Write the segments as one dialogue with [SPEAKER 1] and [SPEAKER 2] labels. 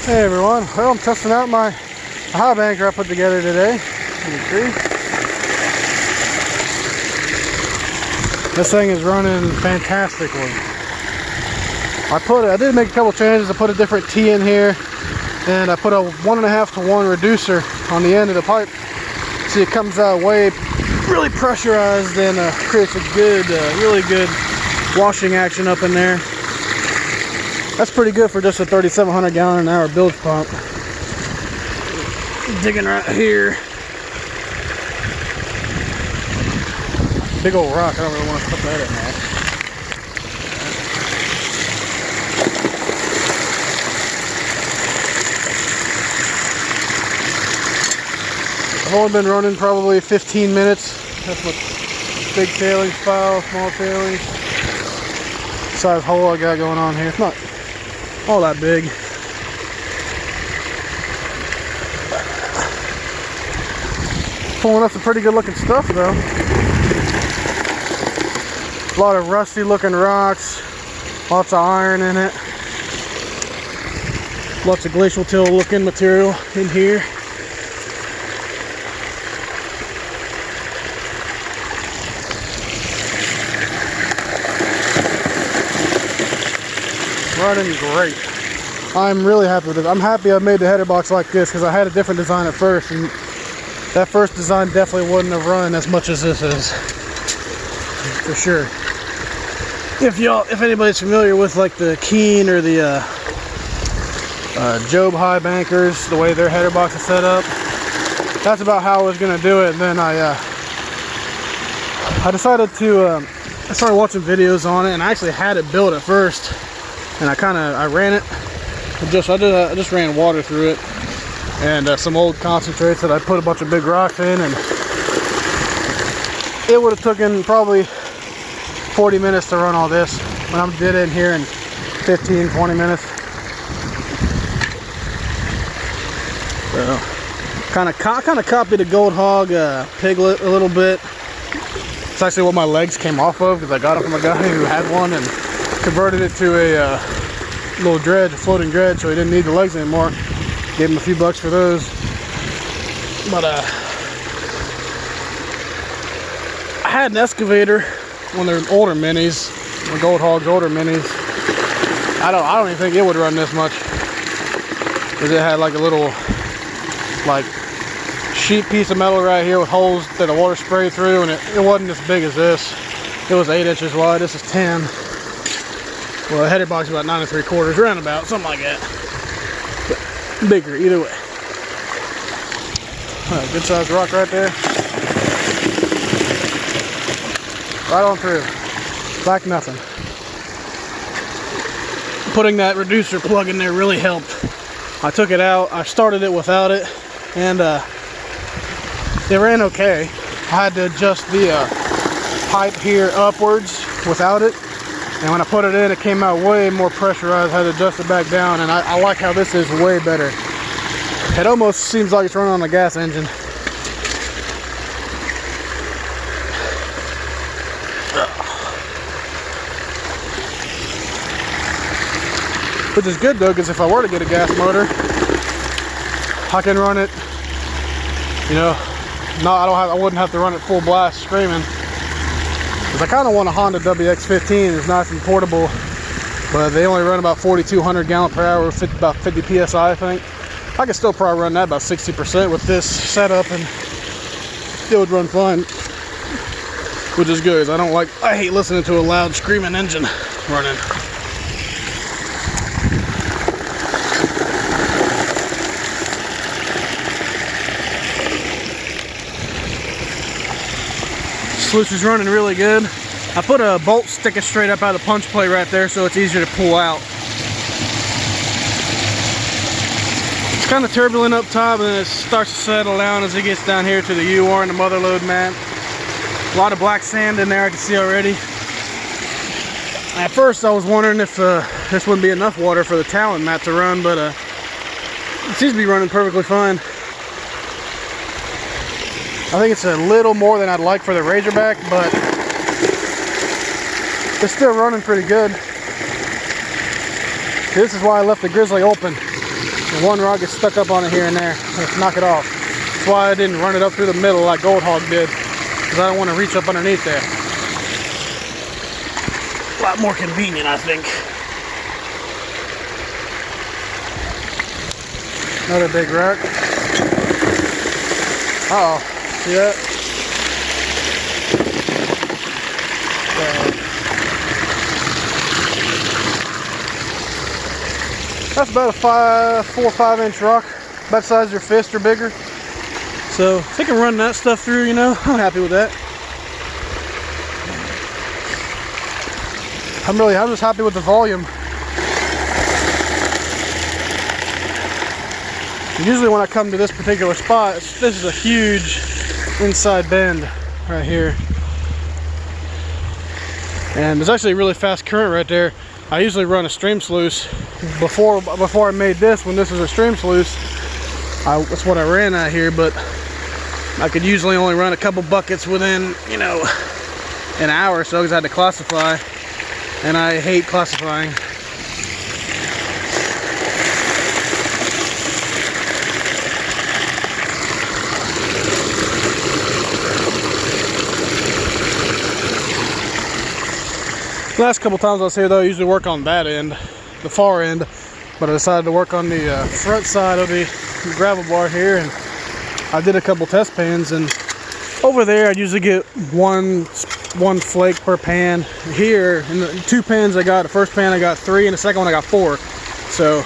[SPEAKER 1] Hey everyone, well I'm testing out my highbanker I put together today. This thing is running fantastically. I did make a couple changes. I put a different T in here, and I put a 1.5 to 1 reducer on the end of the pipe. See, it comes out really pressurized and creates a good, really good washing action up in there. That's pretty good for just a 3,700 gallon an hour bilge pump. Digging right here. Big old rock, I don't really want to put that in there. I've only been running probably 15 minutes. That's my big tailings file, small tailings. Size hole I got going on here. It's not all that big. Pulling up some pretty good looking stuff though. A lot of rusty looking rocks, lots of iron in it. Lots of glacial till looking material in here. Running great. I'm really happy with it. I'm happy I made the header box like this because I had a different design at first, and that first design definitely wouldn't have run as much as this is, for sure. If anybody's familiar with like the Keen or the Job highbankers, the way their header box is set up, that's about how I was gonna do it. And then I decided to I started watching videos on it, and I actually had it built at first. And I ran it. I just ran water through it, and some old concentrates that I put a bunch of big rocks in, and it would have taken probably 40 minutes to run all this. When I did it in here in 15-20 minutes. So kind of copied a Gold Hog Piglet a little bit. It's actually what my legs came off of because I got it from a guy who had one and converted it to a little dredge, a floating dredge, so he didn't need the legs anymore. Gave him a few bucks for those. But I had an excavator, one of their older minis, the Gold Hog's older minis. I don't even think it would run this much, because it had like a little sheet piece of metal right here with holes that the water sprayed through, and it wasn't as big as this. It was 8 inches wide. This is 10. Well, the header box is about 9 3/4, roundabout, something like that. But bigger, either way. Good sized rock right there. Right on through. Like nothing. Putting that reducer plug in there really helped. I took it out, I started it without it, and it ran okay. I had to adjust the pipe here upwards without it. And when I put it in, it came out way more pressurized. I had to adjust it back down, and I like how this is way better. It almost seems like it's running on a gas engine. Which is good though, because if I were to get a gas motor, I can run it, you know, I wouldn't have to run it full blast screaming. Because I kind of want a Honda WX-15. It's nice and portable, but they only run about 4,200 gallon per hour, about 50 PSI, I think. I could still probably run that about 60% with this setup, and it would run fine. Which is good. I hate listening to a loud screaming engine running. Sluice is running really good. I put a bolt sticking straight up out of the punch plate right there, so it's easier to pull out. It's kind of turbulent up top, and then it starts to settle down as it gets down here to the U-R and the mother load mat. A lot of black sand in there, I can see already. At first I was wondering if this wouldn't be enough water for the talon mat to run, but it seems to be running perfectly fine. I think it's a little more than I'd like for the Razorback, but it's still running pretty good. This is why I left the Grizzly open. And one rod gets stuck up on it here and there. Let's knock it off. That's why I didn't run it up through the middle like Gold Hog did, because I don't want to reach up underneath there. A lot more convenient, I think. Another big rock. Uh-oh. See that? That's about a 4 or 5 inch rock, about the size of your fist or bigger. So if they can run that stuff through, you know, I'm happy with that. I'm just happy with the volume. Usually when I come to this particular spot, this is a huge inside bend right here. And there's actually a really fast current right there. I usually run a stream sluice. Before I made this, when this was a stream sluice, that's what I ran out here, but I could usually only run a couple buckets within, you know, an hour, so because I had to classify, and I hate classifying. The last couple times I was here though, I usually work on that end, the far end, but I decided to work on the front side of the gravel bar here, and I did a couple test pans, and over there I'd usually get one flake per pan. Here, in the 2 pans I got, the first pan I got 3, and the second one I got 4. So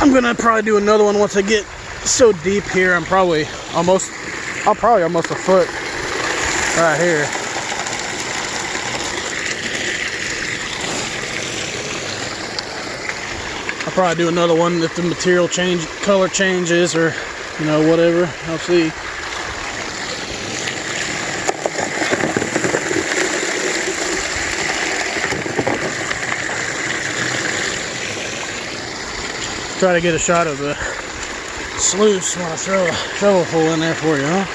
[SPEAKER 1] I'm gonna probably do another one once I get so deep here. I'm probably almost a foot right here. I'll probably do another one if the material color changes, or, you know, whatever. I'll see. Try to get a shot of the sluice when I throw a shovelful in there for you, huh?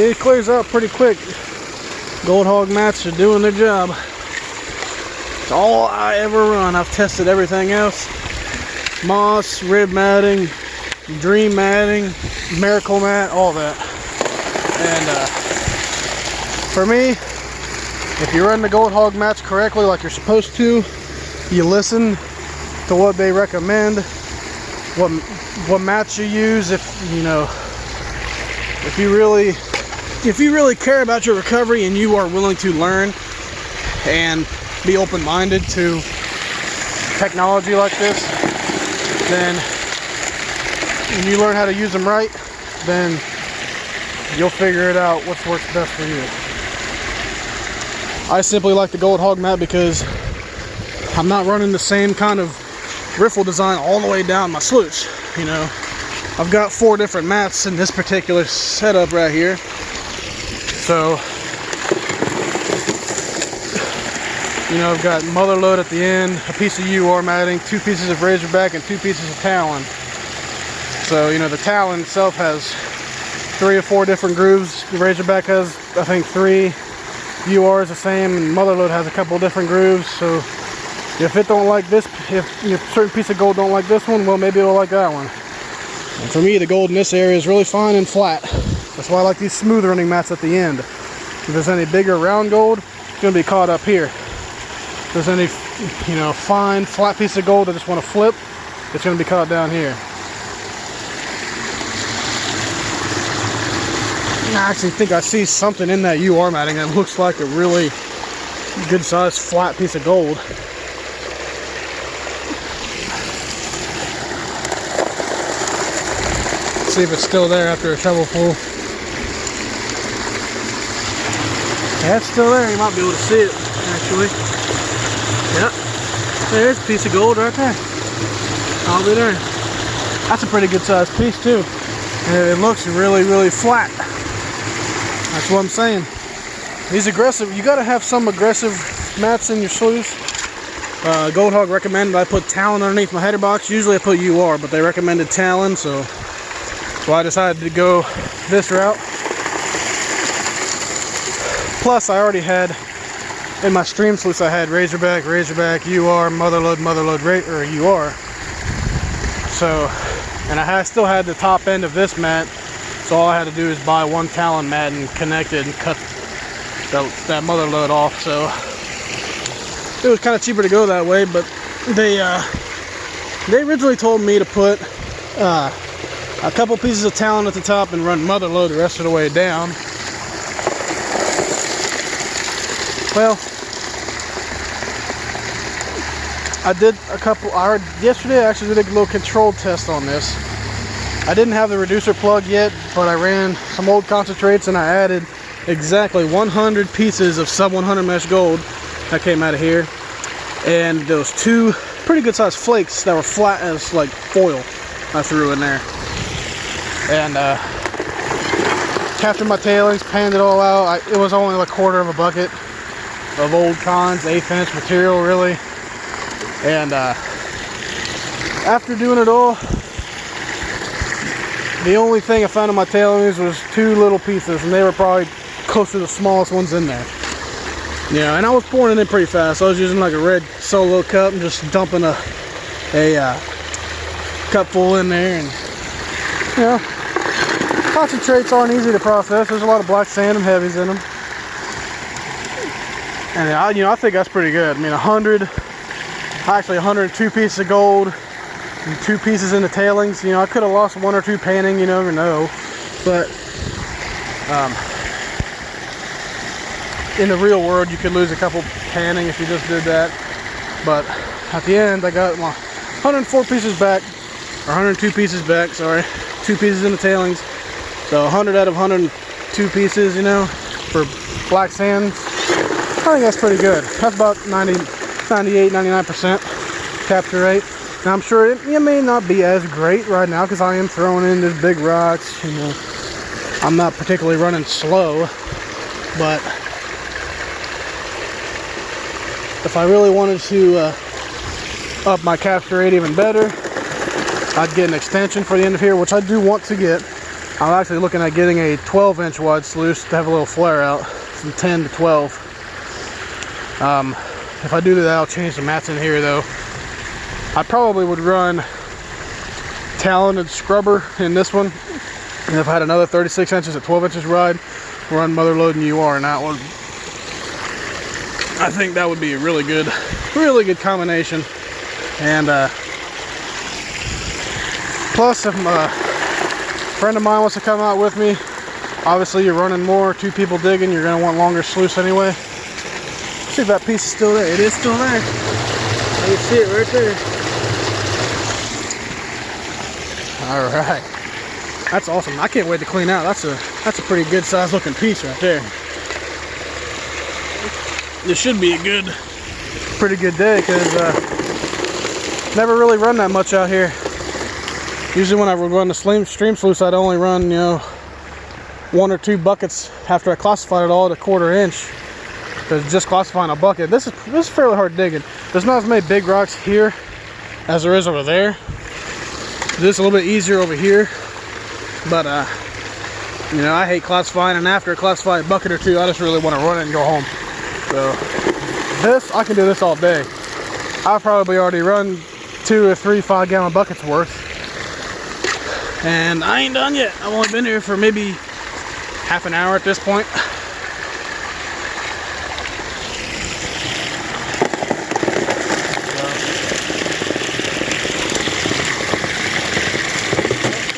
[SPEAKER 1] It clears up pretty quick. Gold Hog mats are doing their job. It's all I ever run. I've tested everything else. Moss, rib matting, dream matting, miracle mat, all that. And for me, if you run the Gold Hog mats correctly like you're supposed to, you listen to what they recommend, what mats you use. If you really care about your recovery and you are willing to learn and be open-minded to technology like this, then when you learn how to use them right, then you'll figure it out what works best for you. I simply like the Gold Hog mat because I'm not running the same kind of riffle design all the way down my sluice. You know, I've got 4 different mats in this particular setup right here. So, you know, I've got mother load at the end, a piece of UR matting, 2 pieces of razorback, and 2 pieces of talon. So, you know, the talon itself has 3 or 4 different grooves. The razorback has, I think, 3. UR is the same, and mother load has a couple different grooves. So, if it don't like this, if a certain piece of gold don't like this one, well, maybe it'll like that one. And for me, the gold in this area is really fine and flat. That's why I like these smooth running mats at the end. If there's any bigger round gold, it's going to be caught up here. If there's any, you know, fine flat piece of gold I just want to flip, it's going to be caught down here. I actually think I see something in that UR matting that looks like a really good sized flat piece of gold. See if it's still there after a shovelful. Yeah, it's still there. You might be able to see it, actually. Yep. There's a piece of gold right there. I'll be there. That's a pretty good sized piece, too. And it looks really, really flat. That's what I'm saying. These aggressive, you got to have some aggressive mats in your sluice. Gold Hog recommended I put Talon underneath my header box. Usually I put UR, but they recommended Talon, so I decided to go this route. Plus, I already had in my stream sluice, I had Razorback, UR, Motherload, or UR. So, and I still had the top end of this mat, so all I had to do is buy one Talon mat and connect it and cut that Motherload off. So it was kind of cheaper to go that way, but they originally told me to put a couple pieces of Talon at the top and run Motherload the rest of the way down. Well, yesterday I actually did a little control test on this. I didn't have the reducer plug yet, but I ran some old concentrates and I added exactly 100 pieces of sub 100 mesh gold that came out of here. And those two pretty good sized flakes that were flat as like foil I threw in there. And captured my tailings, panned it all out. It was only like a quarter of a bucket of old cons, 1/8 inch material really. And after doing it all, the only thing I found in my tailings was 2 little pieces, and they were probably close to the smallest ones in there. You know, and I was pouring it in pretty fast. I was using like a red solo cup and just dumping a cup full in there. And you know, concentrates aren't easy to process. There's a lot of black sand and heavies in them. And I think that's pretty good. I mean, 102 pieces of gold and 2 pieces in the tailings. You know, I could have lost 1 or 2 panning, you never know. But in the real world, you could lose a couple panning if you just did that. But at the end, I got 104 pieces back, or 102 pieces back, sorry. 2 pieces in the tailings. So 100 out of 102 pieces, you know, for black sands. I think that's pretty good. That's about 98, 99% capture rate. Now I'm sure it may not be as great right now because I am throwing in these big rocks. You know, I'm not particularly running slow, but if I really wanted to up my capture rate even better, I'd get an extension for the end of here, which I do want to get. I'm actually looking at getting a 12-inch wide sluice to have a little flare out from 10 to 12. If I do that, I'll change the mats in here though. I probably would run Talon and Scrubber in this one, and if I had another 36 inches at 12 inches ride, run Motherload and UR in that one. I think that would be a really good combination. And plus, if a friend of mine wants to come out with me, obviously you're running more, 2 people digging, you're gonna want longer sluice anyway. See if that piece is still there. It is still there. You can see it right there. All right, that's awesome. I can't wait to clean out. That's a pretty good size looking piece right there. This should be a pretty good day because never really run that much out here. Usually when I would run the stream sluice, I'd only run, you know, 1 or 2 buckets after I classified it all at a 1/4 inch. Because just classifying a bucket, this is fairly hard digging. There's not as many big rocks here as there is over there. This is a little bit easier over here, but you know, I hate classifying, and after I classify a bucket or 2, I just really want to run it and go home. So this, I can do this all day. I've probably already run 2 or 3 5-gallon buckets worth, and I ain't done yet. I've only been here for maybe half an hour at this point.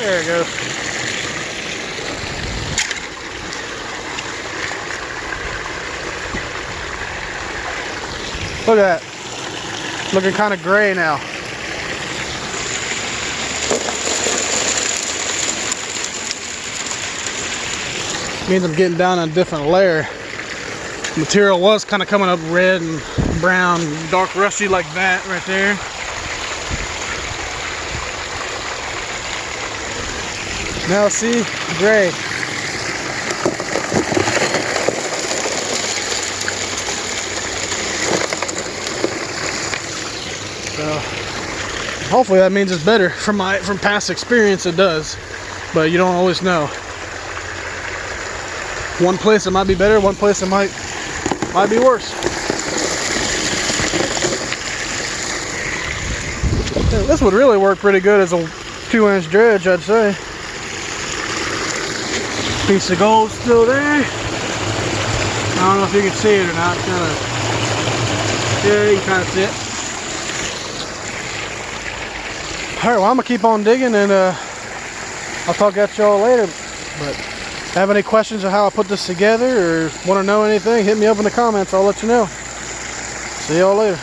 [SPEAKER 1] There it goes. Look at that. Looking kind of gray now. Means I'm getting down a different layer. The material was kind of coming up red and brown, dark rusty like that right there. Now see, gray. Hopefully that means it's better. From past experience, it does, but you don't always know. One place it might be better, one place it might be worse. Yeah, this would really work pretty good as a 2-inch dredge, I'd say. Piece of gold still there. I don't know if you can see it or not. Yeah, you can kind of see it. Alright, well, I'm going to keep on digging, and I'll talk at y'all later. But have any questions on how I put this together or want to know anything, hit me up in the comments. I'll let you know. See y'all later.